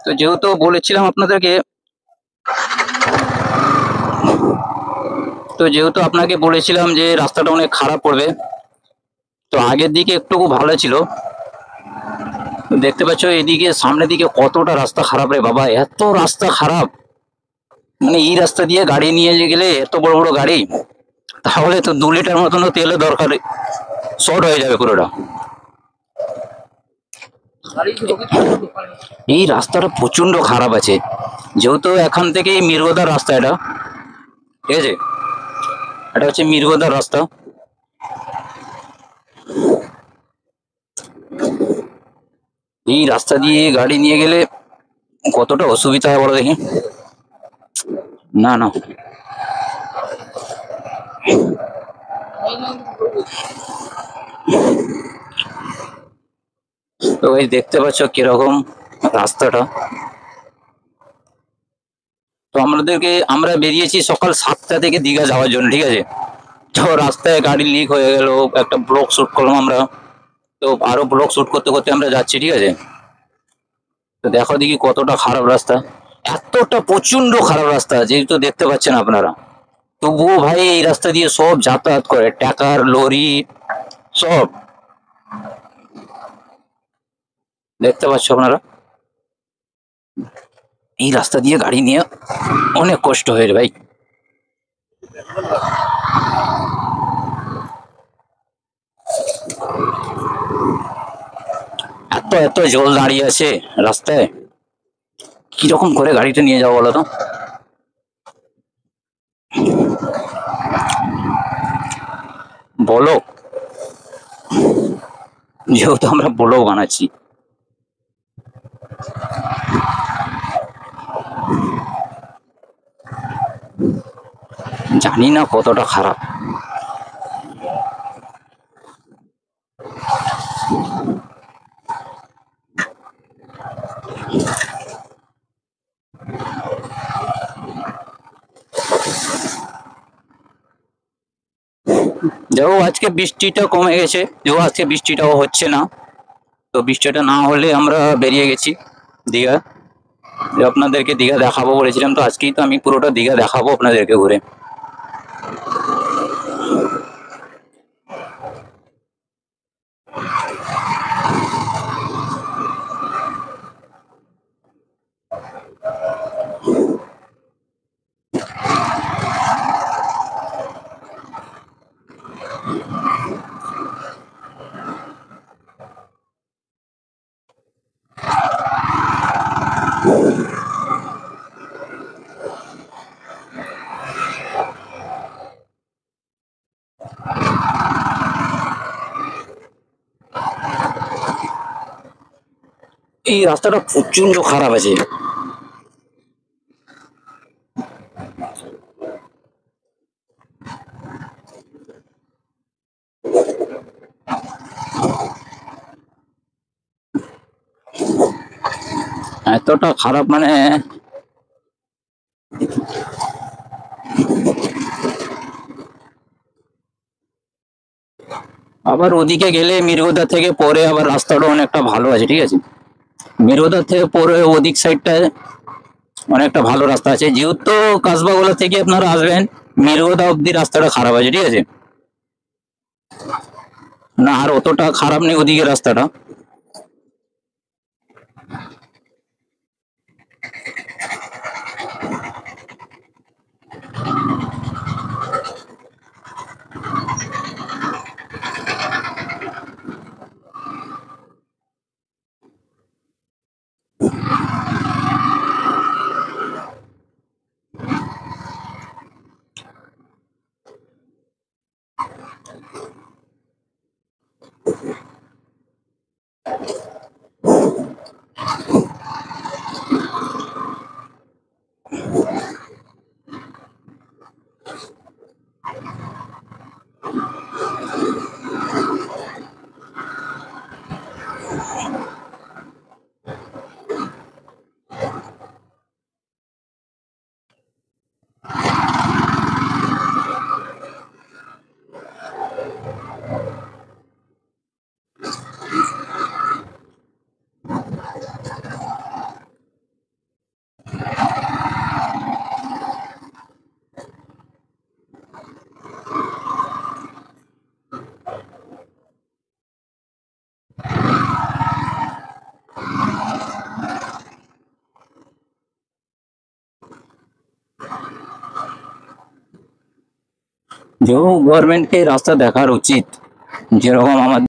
তো যেহেতু বলেছিলাম আপনাদেরকে, আপনাকে বলেছিলাম যে রাস্তাটা অনেক খারাপ পড়বে। তো আগের দিকে একটু ভালো ছিল, দেখতে পাচ্ছ এদিকে সামনের দিকে কতটা রাস্তা খারাপ রে বাবা, এত রাস্তা খারাপ। মানে এই রাস্তা দিয়ে গাড়ি নিয়ে গেলে, এত বড় বড় গাড়ি, তাহলে তো 2 লিটার মতন তেলের দরকার, শর্ট হয়ে যাবে পুরোটা। এই রাস্তাটা প্রচন্ড খারাপ আছে, যেহেতু এখান থেকে মির্গদার রাস্তা, এটা ঠিক আছে, এটা হচ্ছে মির্গদার রাস্তা। এই রাস্তা দিয়ে গাড়ি নিয়ে গেলে কতটা অসুবিধা হয় বলো দেখি। না না, তো ভাই দেখতে পাচ্ছ কিরকম রাস্তাটা। তো আমরা বেরিয়েছি সকাল 7টা থেকে দীঘা যাওয়ার জন্য, ঠিক আছে। তো রাস্তায় গাড়ি লিক হয়ে গেল, একটা ব্লগ শুট করলাম আমরা। তো আরো ব্লগ শুট করতে করতে আমরা যাচ্ছি, ঠিক আছে। তো দেখো দেখি কতটা খারাপ রাস্তা, এতটা প্রচন্ড খারাপ রাস্তা, যেহেতু দেখতে পাচ্ছেন আপনারা। তবুও ভাই এই রাস্তা দিয়ে সব যাতায়াত করে, ট্যাকার, লরি, সব দেখতে পাচ্ছ আপনারা। এই রাস্তা দিয়ে গাড়ি নিয়ে অনেক কষ্ট হয়ে ভাই। এত এত জল দাঁড়িয়ে আছে রাস্তায়, কিরকম করে গাড়িটা নিয়ে যাবো বলো তো। বলো, যেহেতু আমরা ব্লগ বানাচ্ছি। জানি না কতটা খারাপ। দেখো আজকে বৃষ্টিটা কমে গেছে, দেখো আজকে বৃষ্টিটাও হচ্ছে না। তো বৃষ্টিটা না হলে আমরা বেরিয়ে গেছি দীঘা, যে আপনাদেরকে দীঘা দেখাবো বলেছিলাম। তো আজকেই তো আমি পুরোটা দীঘা দেখাবো আপনাদেরকে ঘুরে। এই রাস্তাটা প্রচন্ড খারাপ আছে। এতটা খারাপ মানে, আবার ওদিকে গেলে মির্গদা থেকে পরে আবার রাস্তাটা অনেকটা ভালো আছে, ঠিক আছে। মির্গদা থেকে পরে ওদিক সাইডটায় অনেকটা ভালো রাস্তা আছে। যেহেতু কাসবাগোলা থেকে আপনারা আসবেন, মির্গদা অব্দি রাস্তাটা খারাপ আছে, ঠিক আছে। না আর অতটা খারাপ নেই ওদিকে রাস্তাটা। যেও গভর্নমেন্টকে রাস্তা দেখার উচিত, যেরকম আমাদের